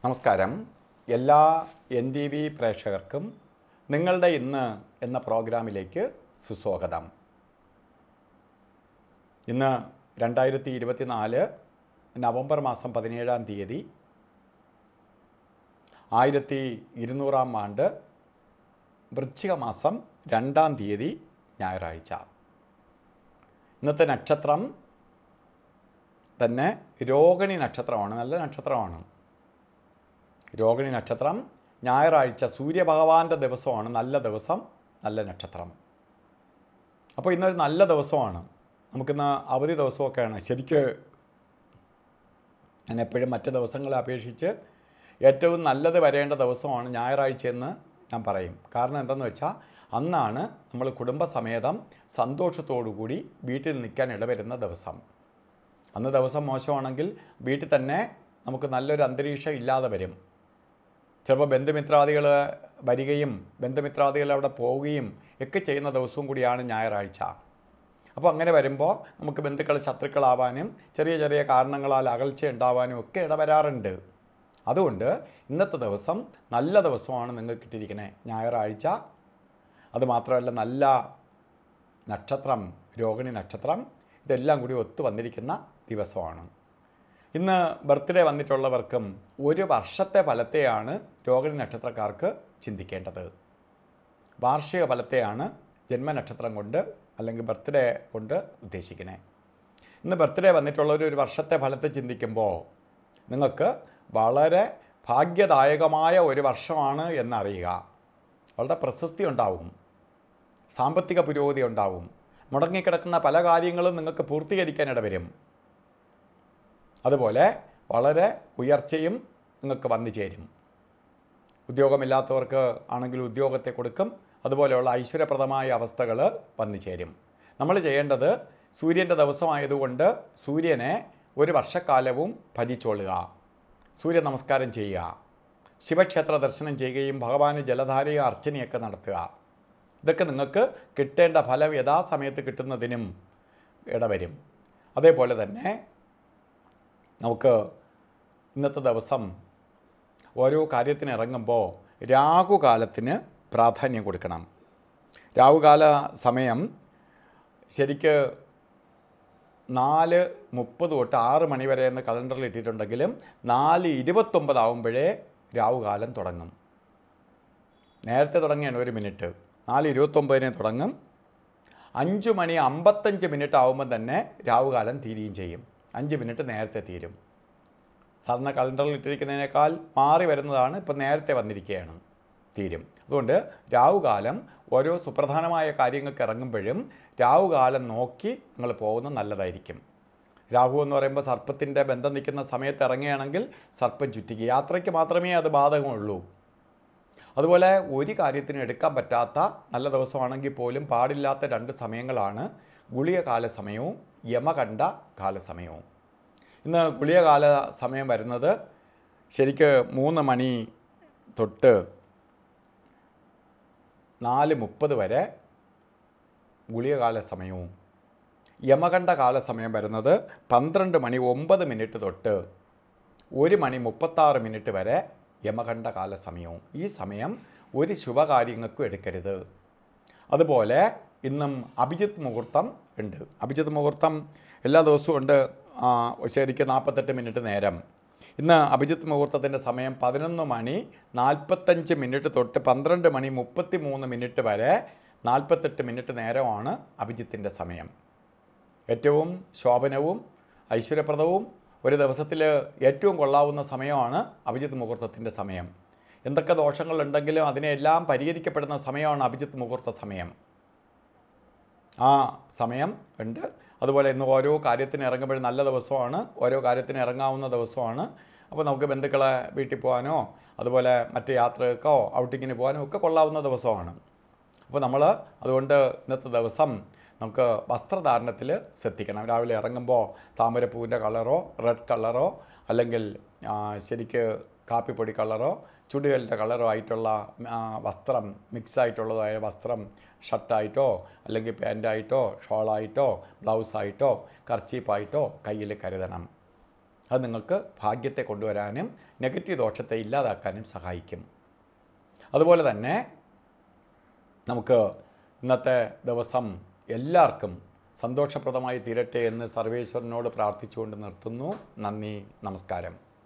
നമസ്കാരം. എല്ലാ NTV പ്രേക്ഷകർക്കും നിങ്ങളുടെ ഇന്ന് എന്ന പ്രോഗ്രാമിലേക്ക് സുസ്വാഗതം. ഇന്ന് 2024 നവംബർ മാസം 17-ാം തീയതി 1200-ാം ആണ്ട് വൃശ്ചിക മാസം 2-ാം തീയതി ഞായറാഴ്ച. ഇന്നത്തെ നക്ഷത്രം തന്നെ രോഹിണി നക്ഷത്രമാണ്. നല്ല നക്ഷത്രമാണ് രോഹിണി നക്ഷത്രം. ഞായറാഴ്ച സൂര്യഭഗവാന്റെ ദിവസമാണ്. നല്ല ദിവസം, നല്ല നക്ഷത്രം. അപ്പോൾ ഇന്നൊരു നല്ല ദിവസമാണ്. നമുക്കിന്ന് അവധി ദിവസമൊക്കെയാണ്. ശരിക്ക് ഞാൻ എപ്പോഴും മറ്റ് ദിവസങ്ങളെ അപേക്ഷിച്ച് ഏറ്റവും നല്ലത് വരേണ്ട ദിവസമാണ് ഞായറാഴ്ചയെന്ന് ഞാൻ പറയും. കാരണം എന്തെന്ന് വെച്ചാൽ അന്നാണ് നമ്മൾ കുടുംബസമേതം സന്തോഷത്തോടു കൂടി വീട്ടിൽ നിൽക്കാൻ ഇടവരുന്ന ദിവസം. അന്ന് ദിവസം മോശമാണെങ്കിൽ വീട്ടിൽ തന്നെ നമുക്ക് നല്ലൊരു അന്തരീക്ഷം ഇല്ലാതെ വരും. ചിലപ്പോൾ ബന്ധുമിത്രാദികൾ വരികയും ബന്ധുമിത്രാദികൾ അവിടെ പോവുകയും ഒക്കെ ചെയ്യുന്ന ദിവസവും കൂടിയാണ് ഞായറാഴ്ച. അപ്പോൾ അങ്ങനെ വരുമ്പോൾ നമുക്ക് ബന്ധുക്കൾ ശത്രുക്കളാവാനും ചെറിയ ചെറിയ കാരണങ്ങളാൽ അകൽച്ച ഉണ്ടാവാനും ഒക്കെ ഇടവരാറുണ്ട്. അതുകൊണ്ട് ഇന്നത്തെ ദിവസം നല്ല ദിവസമാണ് നിങ്ങൾക്ക് കിട്ടിയിരിക്കുന്നത്, ഞായറാഴ്ച. അതുമാത്രമല്ല നല്ല നക്ഷത്രം, രോഹിണി നക്ഷത്രം. ഇതെല്ലാം കൂടി ഒത്തു വന്നിരിക്കുന്ന ദിവസമാണ്. ഇന്ന് ബർത്ത്ഡേ വന്നിട്ടുള്ളവർക്കും ഒരു വർഷത്തെ ഫലത്തെയാണ് രോഹിണി നക്ഷത്രക്കാർക്ക് ചിന്തിക്കേണ്ടത്. വാർഷിക ഫലത്തെയാണ് ജന്മനക്ഷത്രം കൊണ്ട് അല്ലെങ്കിൽ ബർത്ത്ഡേ കൊണ്ട് ഉദ്ദേശിക്കുന്നത്. ഇന്ന് ബർത്ത്ഡേ വന്നിട്ടുള്ളവർ ഒരു വർഷത്തെ ഫലത്തെ ചിന്തിക്കുമ്പോൾ നിങ്ങൾക്ക് വളരെ ഭാഗ്യദായകമായ ഒരു വർഷമാണ് എന്നറിയുക. വളരെ പ്രശസ്തി ഉണ്ടാവും, സാമ്പത്തിക പുരോഗതി ഉണ്ടാവും, മുടങ്ങിക്കിടക്കുന്ന പല കാര്യങ്ങളും നിങ്ങൾക്ക് പൂർത്തീകരിക്കാനിട വരും. അതുപോലെ വളരെ ഉയർച്ചയും നിങ്ങൾക്ക് വന്നു ചേരും. ഉദ്യോഗമില്ലാത്തവർക്ക് ആണെങ്കിൽ ഉദ്യോഗത്തെ കൊടുക്കും. അതുപോലെയുള്ള ഐശ്വര്യപ്രദമായ അവസ്ഥകൾ വന്നു ചേരും. നമ്മൾ ചെയ്യേണ്ടത് സൂര്യൻ്റെ ദിവസമായതുകൊണ്ട് സൂര്യനെ ഒരു വർഷക്കാലവും ഭജിച്ചോളുക, സൂര്യ നമസ്കാരം ചെയ്യുക, ശിവക്ഷേത്ര ദർശനം ചെയ്യുകയും ഭഗവാന് ജലധാരയും അർച്ചനയൊക്കെ നടത്തുക. ഇതൊക്കെ നിങ്ങൾക്ക് കിട്ടേണ്ട ഫലം യഥാസമയത്ത് കിട്ടുന്നതിനും ഇടവരും. അതേപോലെ തന്നെ നമുക്ക് ഇന്നത്തെ ദിവസം ഓരോ കാര്യത്തിന് ഇറങ്ങുമ്പോൾ രാഹുകാലത്തിന് പ്രാധാന്യം കൊടുക്കണം. രാഹുകാല സമയം ശരിക്ക് 4:30 തൊട്ട് 6 മണി വരെ എന്ന് കലണ്ടറിൽ ഇട്ടിട്ടുണ്ടെങ്കിലും 4:29 ആകുമ്പോഴേ രാഹുകാലം തുടങ്ങും. നേരത്തെ തുടങ്ങിയാണ് 1 മിനിറ്റ്. 4:29 തുടങ്ങും. 5:55 ആകുമ്പോൾ തന്നെ രാഹുകാലം തീരുകയും ചെയ്യും. 5 മിനിറ്റ് നേരത്തെ തീരും. സാധാരണ കലണ്ടറിൽ ഇട്ടിരിക്കുന്നതിനേക്കാൾ മാറി വരുന്നതാണ്, ഇപ്പം നേരത്തെ വന്നിരിക്കുകയാണ്, തീരും. അതുകൊണ്ട് രാഹുകാലം ഓരോ സുപ്രധാനമായ കാര്യങ്ങൾക്ക് ഇറങ്ങുമ്പോഴും രാഹുകാലം നോക്കി നിങ്ങൾ പോകുന്നത് നല്ലതായിരിക്കും. രാഹു എന്ന് പറയുമ്പോൾ സർപ്പത്തിൻ്റെ ബന്ധം നിൽക്കുന്ന സമയത്ത് ഇറങ്ങുകയാണെങ്കിൽ സർപ്പം ചുറ്റിക്ക് യാത്രയ്ക്ക് മാത്രമേ അത് ബാധകമുള്ളൂ. അതുപോലെ ഒരു കാര്യത്തിനും എടുക്കാൻ പറ്റാത്ത നല്ല ദിവസമാണെങ്കിൽ പോലും പാടില്ലാത്ത 2 സമയങ്ങളാണ് ഗുളിക കാല സമയവും യമകണ്ഠ കാലസമയവും. ഇന്ന് ഗുളിക കാല സമയം വരുന്നത് ശരിക്ക് 3 മണി തൊട്ട് 4:30 വരെ ഗുളികകാല സമയവും യമകണ്ഠ കാലസമയം വരുന്നത് 12 മണി 9 മിനിറ്റ് തൊട്ട് 1 മണി 36 മിനിറ്റ് വരെ യമകണ്ഠ കാലസമയവും. ഈ സമയം ഒരു ശുഭകാര്യങ്ങൾക്കും എടുക്കരുത്. അതുപോലെ ഇന്നും അഭിജിത്ത് മുഹൂർത്തം ഉണ്ട്. അഭിജിത്ത് മുഹൂർത്തം എല്ലാ ദിവസവും ഉണ്ട്. ശരിക്ക് 48 മിനിറ്റ് നേരം. ഇന്ന് അഭിജിത്ത് മുഹൂർത്തത്തിൻ്റെ സമയം 11 മണി 45 മിനിറ്റ് തൊട്ട് 12 മണി 33 മിനിറ്റ് വരെ 48 മിനിറ്റ് നേരമാണ് അഭിജിത്തിൻ്റെ സമയം. ഏറ്റവും ശോഭനവും ഐശ്വര്യപ്രദവും ഒരു ദിവസത്തിൽ ഏറ്റവും കൊള്ളാവുന്ന സമയമാണ് അഭിജിത്ത് മുഹൂർത്തത്തിൻ്റെ സമയം. എന്തൊക്കെ ദോഷങ്ങളുണ്ടെങ്കിലും അതിനെല്ലാം പരിഹരിക്കപ്പെടുന്ന സമയമാണ് അഭിജിത്ത് മുഹൂർത്ത സമയം. ആ സമയം ഉണ്ട്. അതുപോലെ ഇന്ന് ഓരോ കാര്യത്തിന് ഇറങ്ങുമ്പോഴും നല്ല ദിവസമാണ്, ഓരോ കാര്യത്തിന് ഇറങ്ങാവുന്ന ദിവസമാണ്. അപ്പോൾ നമുക്ക് ബന്ധുക്കളെ വീട്ടിൽ പോകാനോ അതുപോലെ മറ്റ് യാത്രകൾക്കോ ഔട്ടിങ്ങിന് പോകാനോ ഒക്കെ കൊള്ളാവുന്ന ദിവസമാണ്. അപ്പോൾ നമ്മൾ അതുകൊണ്ട് ഇന്നത്തെ ദിവസം നമുക്ക് വസ്ത്രധാരണത്തിൽ ശ്രദ്ധിക്കണം. രാവിലെ ഇറങ്ങുമ്പോൾ താമരപ്പൂവിൻ്റെ കളറോ റെഡ് കളറോ അല്ലെങ്കിൽ ശരിക്ക് കാപ്പിപ്പൊടി കളറോ ചുടുകലിൻ്റെ കളറോ ആയിട്ടുള്ള വസ്ത്രം, മിക്സായിട്ടുള്ളതായ വസ്ത്രം ഷർട്ടായിട്ടോ അല്ലെങ്കിൽ പാൻറ്റായിട്ടോ ഷോളായിട്ടോ ബ്ലൗസായിട്ടോ കർച്ചീപ്പായിട്ടോ കയ്യിൽ കരുതണം. അത് നിങ്ങൾക്ക് ഭാഗ്യത്തെ കൊണ്ടുവരാനും നെഗറ്റീവ് ദോഷത്തെ ഇല്ലാതാക്കാനും സഹായിക്കും. അതുപോലെ തന്നെ നമുക്ക് ഇന്നത്തെ ദിവസം എല്ലാവർക്കും സന്തോഷപ്രദമായി തീരട്ടെ എന്ന് സർവേശ്വരനോട് പ്രാർത്ഥിച്ചുകൊണ്ട് നിർത്തുന്നു. നന്ദി, നമസ്കാരം.